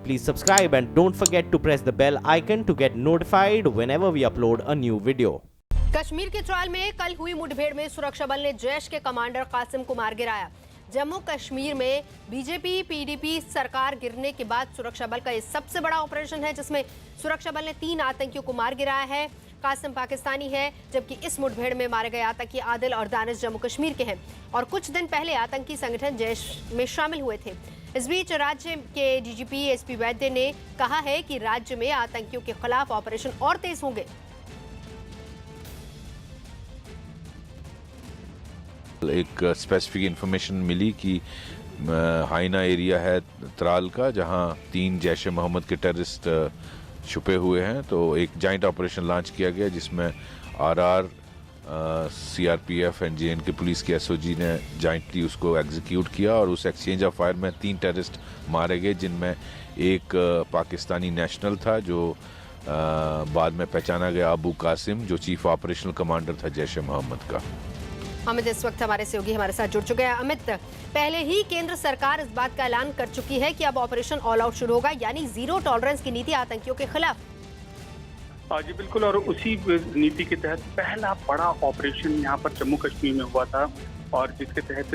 Please subscribe and don't forget to press the bell icon to get notified whenever we upload a new video. Kashmir के त्राल में कल हुई मुठभेड़ में सुरक्षा बल ने जैश के कमांडर कासिम को मार गिराया। जम्मू कश्मीर में बीजेपी पीडीपी सरकार गिरने के बाद सुरक्षा बल का ये सबसे बड़ा ऑपरेशन है, जिसमें सुरक्षा बल ने 3 आतंकियों को मार गिराया है। कासिम पाकिस्तानी है, जबकि इस मुठभेड़ में मारे गए आतंकी आदिल और दानिश जम्मू कश्मीर के हैं और कुछ दिन पहले आतंकी संगठन जैश में शामिल हुए थे। इस बीच राज्य के डीजीपी एसपी वैद्य ने कहा है कि राज्य में आतंकियों के खिलाफ ऑपरेशन और तेज होंगे। एक स्पेसिफिक इंफॉर्मेशन मिली कि हाइना एरिया है त्राल का, जहां 3 जैश ए मोहम्मद के टेररिस्ट छुपे हुए हैं। तो एक जॉइंट ऑपरेशन लॉन्च किया गया जिसमें RR, CRPF and JNK police की एसओजी ने जॉइंटली उसको एग्जीक्यूट किया और उस एक्सचेंज ऑफ फायर में 3 टेररिस्ट मारे गए, जिनमें एक पाकिस्तानी नेशनल था जो बाद में पहचाना गया अबू कासिम, जो चीफ ऑपरेशनल कमांडर था जैश ए मोहम्मद का। अमित इस वक्त हमारे सहयोगी हमारे साथ जुड़ चुके हैं। अमित, पहले ही केंद्र सरकार इस बात का ऐलान कर चुकी है कि अब ऑपरेशन ऑल आउट शुरू होगा, यानी जीरो टॉलरेंस की नीति आतंकियों के खिलाफ। जी बिल्कुल, और उसी नीति के तहत पहला बड़ा ऑपरेशन यहाँ पर जम्मू कश्मीर में हुआ था और जिसके तहत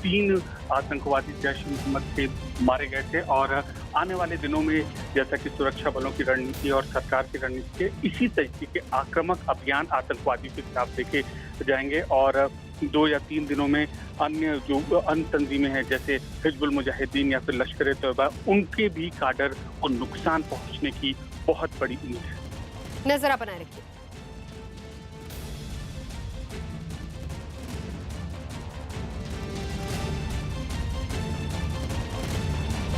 3 आतंकवादी जैश मोहम्मद से मारे गए थे। और आने वाले दिनों में जैसा कि सुरक्षा बलों की रणनीति और सरकार की रणनीति के इसी तरीके के आक्रामक अभियान आतंकवादियों के खिलाफ देखे जाएंगे और 2 या 3 दिनों में अन्य जो अन्य तंजीमें हैं जैसे हिजबुल मुजाहिदीन या फिर लश्कर-ए-तौबा, उनके भी काडर को नुकसान पहुंचने की बहुत बड़ी उम्मीद है। नजर बनाए रखिए।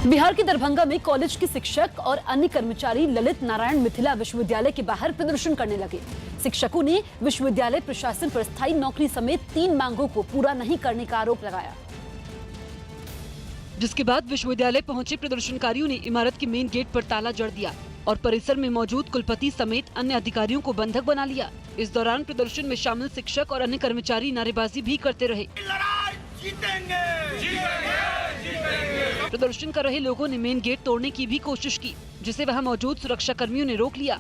बिहार के दरभंगा में कॉलेज के शिक्षक और अन्य कर्मचारी ललित नारायण मिथिला विश्वविद्यालय के बाहर प्रदर्शन करने लगे। शिक्षकों ने विश्वविद्यालय प्रशासन पर स्थायी नौकरी समेत 3 मांगों को पूरा नहीं करने का आरोप लगाया, जिसके बाद विश्वविद्यालय पहुंचे प्रदर्शनकारियों ने इमारत के मेन गेट पर ताला जड़ दिया और परिसर में मौजूद कुलपति समेत अन्य अधिकारियों को बंधक बना लिया। इस दौरान प्रदर्शन में शामिल शिक्षक और अन्य कर्मचारी नारेबाजी भी करते रहे। प्रदर्शन कर रहे लोगों ने मेन गेट तोड़ने की भी कोशिश की, जिसे वहां मौजूद सुरक्षा कर्मियों ने रोक लिया।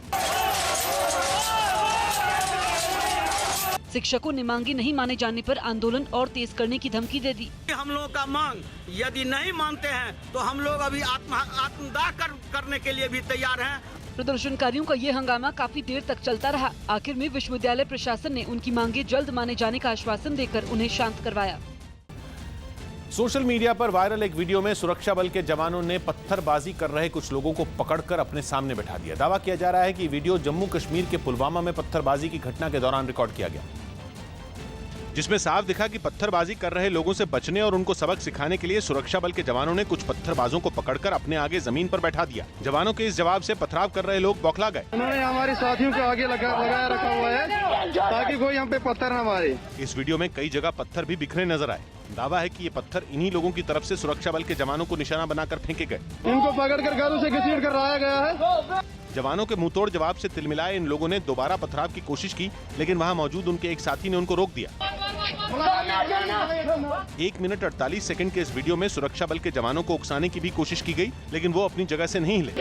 शिक्षकों ने मांगे नहीं माने जाने पर आंदोलन और तेज करने की धमकी दे दी। हम लोगों का मांग यदि नहीं मानते हैं तो हम लोग अभी आत्मदाह करने के लिए भी तैयार हैं। प्रदर्शनकारियों का ये हंगामा काफी देर तक चलता रहा। आखिर में विश्वविद्यालय प्रशासन ने उनकी मांगे जल्द माने जाने का आश्वासन देकर उन्हें शांत करवाया। सोशल मीडिया पर वायरल एक वीडियो में सुरक्षा बल के जवानों ने पत्थरबाजी कर रहे कुछ लोगों को पकड़कर अपने सामने बैठा दिया। दावा किया जा रहा है कि वीडियो जम्मू कश्मीर के पुलवामा में पत्थरबाजी की घटना के दौरान रिकॉर्ड किया गया, जिसमें साफ दिखा कि पत्थरबाजी कर रहे लोगों से बचने और उनको सबक सिखाने के लिए सुरक्षा बल के जवानों ने कुछ पत्थरबाजों को पकड़कर अपने आगे जमीन पर बैठा दिया। जवानों के इस जवाब से पथराव कर रहे लोग बौखला गए। उन्होंने हमारे साथियों के आगे लगाया रखा हुआ है ताकि कोई हम पे पत्थर न मारे। इस वीडियो में कई जगह पत्थर भी बिखरे नजर आए। दावा है कि ये पत्थर इन्हीं लोगों की तरफ से सुरक्षा बल के जवानों को निशाना बनाकर फेंके गए। इनको पकड़कर घरों से घसीट कर लाया गया है। जवानों के मुंहतोड़ जवाब से तिलमिलाए इन लोगों ने दोबारा पथराव की कोशिश की, लेकिन वहां मौजूद उनके एक साथी ने उनको रोक दिया। 1 मिनट 48 सेकंड के इस वीडियो में सुरक्षा बल के जवानों को उकसाने की भी कोशिश की गई, लेकिन वो अपनी जगह से नहीं हिले।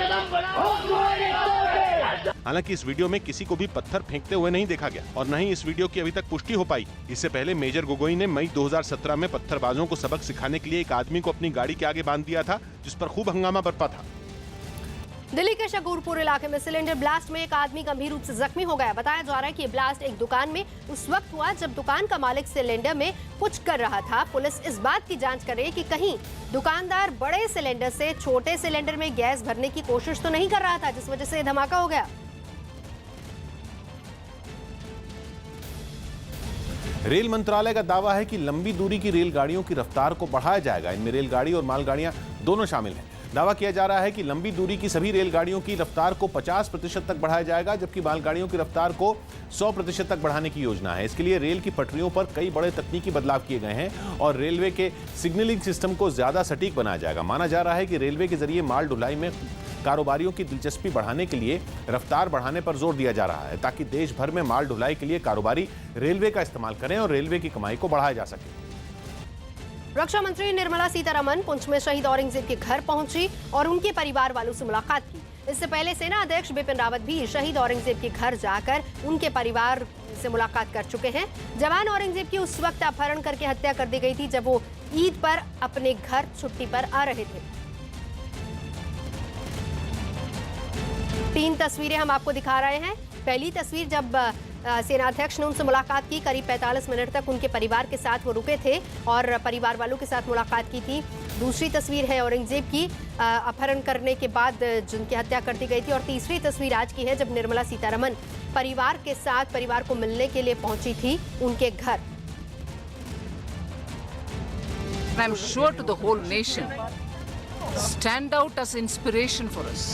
हालांकि इस वीडियो में किसी को भी पत्थर फेंकते हुए नहीं देखा गया और न ही इस वीडियो की अभी तक पुष्टि हो पाई। इससे पहले मेजर गोगोई ने मई 2017 में पत्थरबाजों को सबक सिखाने के लिए एक आदमी को अपनी गाड़ी के आगे बांध दिया था, जिस पर खूब हंगामा बरपा था। दिल्ली के शकूरपुर इलाके में सिलेंडर ब्लास्ट में एक आदमी गंभीर रूप से जख्मी हो गया। बताया जा रहा है कि ये ब्लास्ट एक दुकान में उस वक्त हुआ जब दुकान का मालिक सिलेंडर में कुछ कर रहा था। पुलिस इस बात की जांच कर रही है कि कहीं दुकानदार बड़े सिलेंडर से छोटे सिलेंडर में गैस भरने की कोशिश तो नहीं कर रहा था, जिस वजह से धमाका हो गया। रेल मंत्रालय का दावा है कि लंबी दूरी की रेलगाड़ियों की रफ्तार को बढ़ाया जाएगा। इनमें रेलगाड़ी और मालगाड़ियां दोनों शामिल हैं। दावा किया जा रहा है कि लंबी दूरी की सभी रेलगाड़ियों की रफ्तार को 50% तक बढ़ाया जाएगा, जबकि मालगाड़ियों की रफ्तार को 100% तक बढ़ाने की योजना है। इसके लिए रेल की पटरियों पर कई बड़े तकनीकी बदलाव किए गए हैं और रेलवे के सिग्नलिंग सिस्टम को ज्यादा सटीक बनाया जाएगा। माना जा रहा है कि रेलवे के जरिए माल ढुलाई में कारोबारियों की दिलचस्पी बढ़ाने के लिए रफ्तार बढ़ाने पर जोर दिया जा रहा है, ताकि देश भर में माल ढुलाई के लिए कारोबारी रेलवे का इस्तेमाल करें और रेलवे की कमाई को बढ़ाया जा सके। रक्षा मंत्री निर्मला सीतारमण पुंछ में शहीद औरंगजेब के घर पहुंची और उनके परिवार वालों से मुलाकात की। इससे पहले सेना अध्यक्ष बिपिन रावत भी शहीद औरंगजेब के घर जाकर उनके परिवार से मुलाकात कर चुके हैं। जवान औरंगजेब की उस वक्त अपहरण करके हत्या कर दी गई थी जब वो ईद पर अपने घर छुट्टी पर आ रहे थे। 3 तस्वीरें हम आपको दिखा रहे हैं। पहली तस्वीर जब सेनाध्यक्ष ने उनसे मुलाकात की, करीब 45 मिनट तक उनके परिवार के साथ वो रुके थे और परिवार वालों के साथ मुलाकात की थी। दूसरी तस्वीर है औरंगजेब की अपहरण करने के बाद जिनकी हत्या कर दी गई थी, और तीसरी तस्वीर आज की है जब निर्मला सीतारमण परिवार के साथ परिवार को मिलने के लिए पहुंची थी उनके घर। I'm sure to the whole nation, stand out as inspiration for us.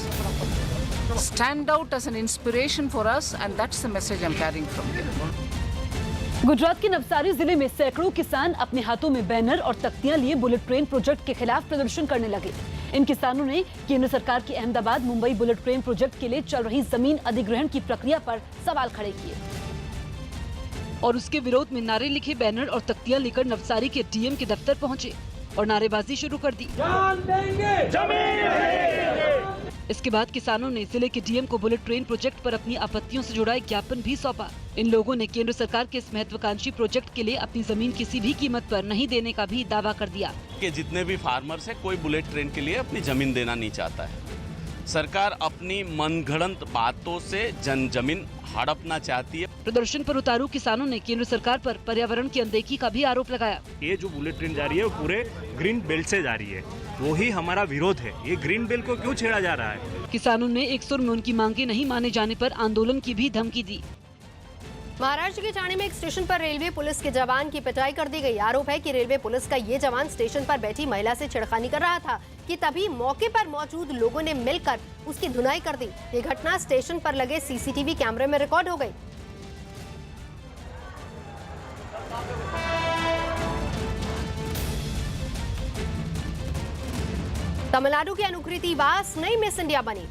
Stand out as an inspiration for us, and that's the message I'm carrying from here. Gujarat के नवसारी जिले में सैकड़ों किसान अपने हाथों में बैनर और तख्तियां लिए बुलेट ट्रेन प्रोजेक्ट के खिलाफ प्रदर्शन करने लगे। इन किसानों ने केंद्र सरकार की Ahmedabad Mumbai bullet train project के लिए चल रही जमीन अधिग्रहण की प्रक्रिया पर सवाल खड़े किए और उसके विरोध में नारे लिखे बैनर और तख्तियां लेकर नवसारी के डीएम के दफ्तर पहुंचे और नारेबाजी शुरू कर दी। इसके बाद किसानों ने जिले के डीएम को बुलेट ट्रेन प्रोजेक्ट पर अपनी आपत्तियों से जुड़ा एक ज्ञापन भी सौंपा। इन लोगों ने केंद्र सरकार के इस महत्वाकांक्षी प्रोजेक्ट के लिए अपनी जमीन किसी भी कीमत पर नहीं देने का भी दावा कर दिया कि जितने भी फार्मर्स है कोई बुलेट ट्रेन के लिए अपनी जमीन देना नहीं चाहता है। सरकार अपनी मनगढ़ंत बातों से जमीन हड़पना चाहती है। प्रदर्शन पर उतारू किसानों ने केंद्र सरकार पर पर्यावरण की अनदेखी का भी आरोप लगाया। ये जो बुलेट ट्रेन जा रही है वो पूरे ग्रीन बेल्ट से जा रही है, वही हमारा विरोध है। ये ग्रीन बेल्ट को क्यों छेड़ा जा रहा है? किसानों ने एक सुर में उनकी मांगे नहीं माने जाने पर आंदोलन की भी धमकी दी। महाराष्ट्र के ठाणे में एक स्टेशन पर रेलवे पुलिस के जवान की पिटाई कर दी गई। आरोप है कि रेलवे पुलिस का ये जवान स्टेशन पर बैठी महिला से छेड़खानी कर रहा था कि तभी मौके पर मौजूद लोगों ने मिलकर उसकी धुनाई कर दी। ये घटना स्टेशन पर लगे सीसीटीवी कैमरे में रिकॉर्ड हो गई। तमिलनाडु की अनुकृति वास नई मिस इंडिया बनी।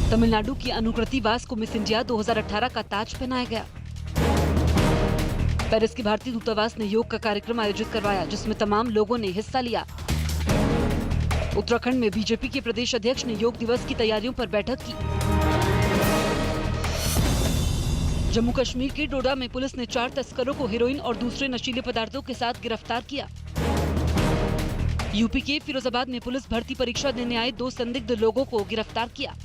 तमिलनाडु की अनुकृति वास को मिस इंडिया 2018 का ताज पहनाया गया। पेरिस के भारतीय दूतावास ने योग का कार्यक्रम आयोजित करवाया जिसमें तमाम लोगों ने हिस्सा लिया। उत्तराखंड में बीजेपी के प्रदेश अध्यक्ष ने योग दिवस की तैयारियों पर बैठक की। जम्मू कश्मीर के डोडा में पुलिस ने 4 तस्करों को हेरोइन और दूसरे नशीले पदार्थों के साथ गिरफ्तार किया। यूपी के फिरोजाबाद में पुलिस भर्ती परीक्षा देने आए 2 संदिग्ध लोगों को गिरफ्तार किया।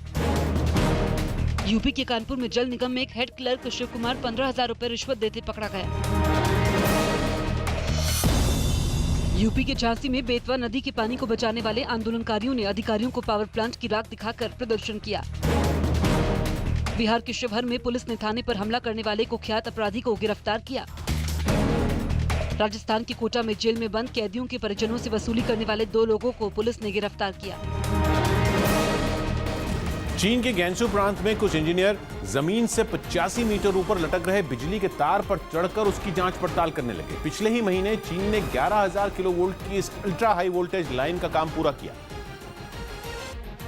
यूपी के कानपुर में जल निगम में एक हेड क्लर्क शिव कुमार 15,000 रुपए रिश्वत देते पकड़ा गया। यूपी के झांसी में बेतवा नदी के पानी को बचाने वाले आंदोलनकारियों ने अधिकारियों को पावर प्लांट की राख दिखाकर प्रदर्शन किया। बिहार के शिवहर में पुलिस ने थाने पर हमला करने वाले कुख्यात अपराधी को गिरफ्तार किया। राजस्थान के कोटा में जेल में बंद कैदियों के परिजनों से वसूली करने वाले 2 लोगों को पुलिस ने गिरफ्तार किया। चीन के गैंसू प्रांत में कुछ इंजीनियर जमीन से 85 मीटर ऊपर लटक रहे बिजली के तार पर चढ़कर उसकी जांच पड़ताल करने लगे। पिछले ही महीने चीन ने 11,000 किलोवोल्ट की इस अल्ट्रा हाई वोल्टेज लाइन का काम पूरा किया,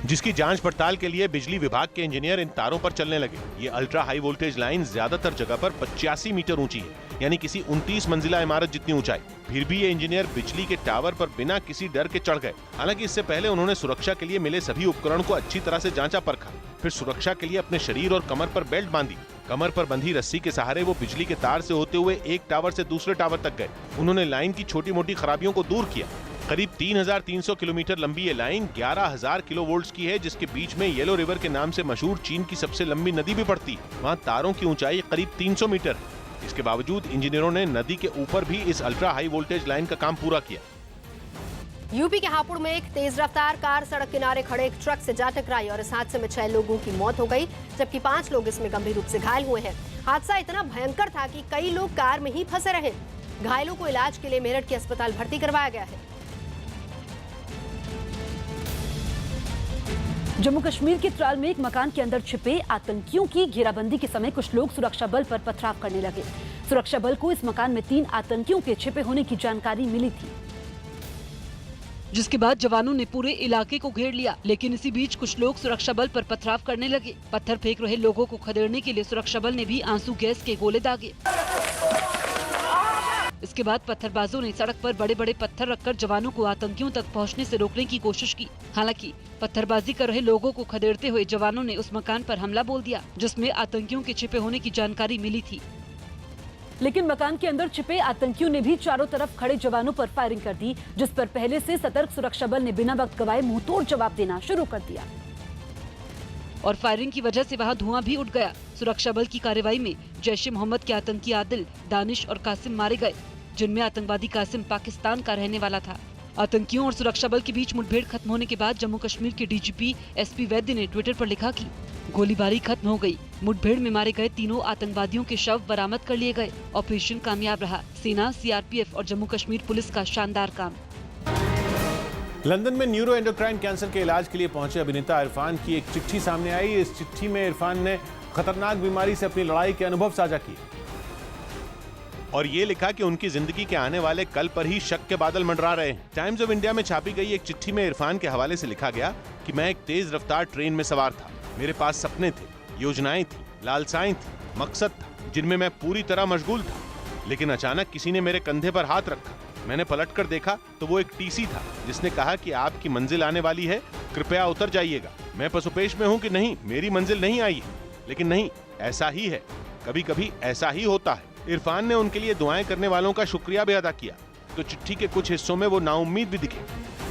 जिसकी जांच पड़ताल के लिए बिजली विभाग के इंजीनियर इन तारों पर चलने लगे। ये अल्ट्रा हाई वोल्टेज लाइन ज्यादातर जगह पर 85 मीटर ऊंची है, यानी किसी 29 मंजिला इमारत जितनी ऊंचाई। फिर भी ये इंजीनियर बिजली के टावर पर बिना किसी डर के चढ़ गए। हालांकि इससे पहले उन्होंने सुरक्षा के लिए मिले सभी उपकरण को अच्छी तरह से जांचा परखा। फिर सुरक्षा के लिए अपने शरीर और कमर पर बेल्ट बांधी। कमर पर बंधी रस्सी के सहारे वो बिजली के तार से होते हुए एक टावर से दूसरे टावर तक गए। उन्होंने लाइन की छोटी मोटी खराबियों को दूर किया। करीब 3,300 किलोमीटर लंबी ये लाइन 11,000 किलोवोल्ट्स की है, जिसके बीच में येलो रिवर के नाम से मशहूर चीन की सबसे लंबी नदी भी पड़ती है। वहाँ तारों की ऊंचाई करीब 300 मीटर है। इसके बावजूद इंजीनियरों ने नदी के ऊपर भी इस अल्ट्रा हाई वोल्टेज लाइन का काम पूरा किया। यूपी के हापुड़ में एक तेज रफ्तार कार सड़क किनारे खड़े एक ट्रक से जा टकराई और इस हादसे में 6 लोगों की मौत हो गई, जबकि 5 लोग इसमें गंभीर रूप से घायल हुए हैं। हादसा इतना भयंकर था कि कई लोग कार में ही फंसे रहे। घायलों को इलाज के लिए मेरठ के अस्पताल भर्ती करवाया गया है। जम्मू कश्मीर के त्राल में एक मकान के अंदर छिपे आतंकियों की घेराबंदी के समय कुछ लोग सुरक्षा बल पर पथराव करने लगे। सुरक्षा बल को इस मकान में 3 आतंकियों के छिपे होने की जानकारी मिली थी, जिसके बाद जवानों ने पूरे इलाके को घेर लिया। लेकिन इसी बीच कुछ लोग सुरक्षा बल पर पथराव करने लगे। पत्थर फेंक रहे लोगों को खदेड़ने के लिए सुरक्षा बल ने भी आंसू गैस के गोले दागे। इसके बाद पत्थरबाजों ने सड़क पर बड़े बड़े पत्थर रखकर जवानों को आतंकियों तक पहुंचने से रोकने की कोशिश की। हालांकि पत्थरबाजी कर रहे लोगों को खदेड़ते हुए जवानों ने उस मकान पर हमला बोल दिया जिसमें आतंकियों के छिपे होने की जानकारी मिली थी। लेकिन मकान के अंदर छिपे आतंकियों ने भी चारों तरफ खड़े जवानों पर फायरिंग कर दी, जिस पर पहले से सतर्क सुरक्षा बल ने बिना वक्त गवाए मुंहतोड़ जवाब देना शुरू कर दिया और फायरिंग की वजह से वहां धुआं भी उठ गया। सुरक्षा बल की कार्रवाई में जैश ए मोहम्मद के आतंकी आदिल, दानिश और कासिम मारे गए, जिनमें आतंकवादी कासिम पाकिस्तान का रहने वाला था। आतंकियों और सुरक्षा बल के बीच मुठभेड़ खत्म होने के बाद जम्मू कश्मीर के डीजीपी एसपी वैद्य ने ट्विटर पर लिखा कि गोलीबारी खत्म हो गई, मुठभेड़ में मारे गए तीनों आतंकवादियों के शव बरामद कर लिए गए, ऑपरेशन कामयाब रहा। सेना, सीआरपीएफ और जम्मू कश्मीर पुलिस का शानदार काम। लंदन में न्यूरो एंडोक्राइन कैंसर के इलाज के लिए पहुंचे अभिनेता इरफान की एक चिट्ठी सामने आई। इस चिट्ठी में इरफान ने खतरनाक बीमारी से अपनी लड़ाई के अनुभव साझा किए और ये लिखा कि उनकी जिंदगी के आने वाले कल पर ही शक के बादल मंडरा रहे हैं। टाइम्स ऑफ इंडिया में छापी गई एक चिट्ठी में इरफान के हवाले से लिखा गया कि मैं एक तेज रफ्तार ट्रेन में सवार था। मेरे पास सपने थे, योजनाएं थी, लालसाएं थी, मकसद था जिनमें मैं पूरी तरह मशगूल था। लेकिन अचानक किसी ने मेरे कंधे पर हाथ रखा। मैंने पलट कर देखा तो वो एक टीसी था जिसने कहा कि आपकी मंजिल आने वाली है, कृपया उतर जाइएगा। मैं पसुपेश में हूँ कि नहीं, मेरी मंजिल नहीं आई है, लेकिन नहीं, ऐसा ही है, कभी कभी ऐसा ही होता है। इरफान ने उनके लिए दुआएं करने वालों का शुक्रिया भी अदा किया। तो चिट्ठी के कुछ हिस्सों में वो नाउम्मीद भी दिखे।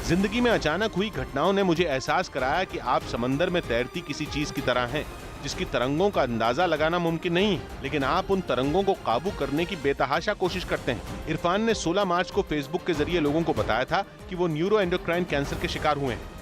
जिंदगी में अचानक हुई घटनाओं ने मुझे एहसास कराया कि आप समंदर में तैरती किसी चीज की तरह हैं, जिसकी तरंगों का अंदाजा लगाना मुमकिन नहीं है, लेकिन आप उन तरंगों को काबू करने की बेतहाशा कोशिश करते हैं। इरफान ने 16 मार्च को फेसबुक के जरिए लोगों को बताया था कि वो न्यूरो एंडोक्राइन कैंसर के शिकार हुए हैं।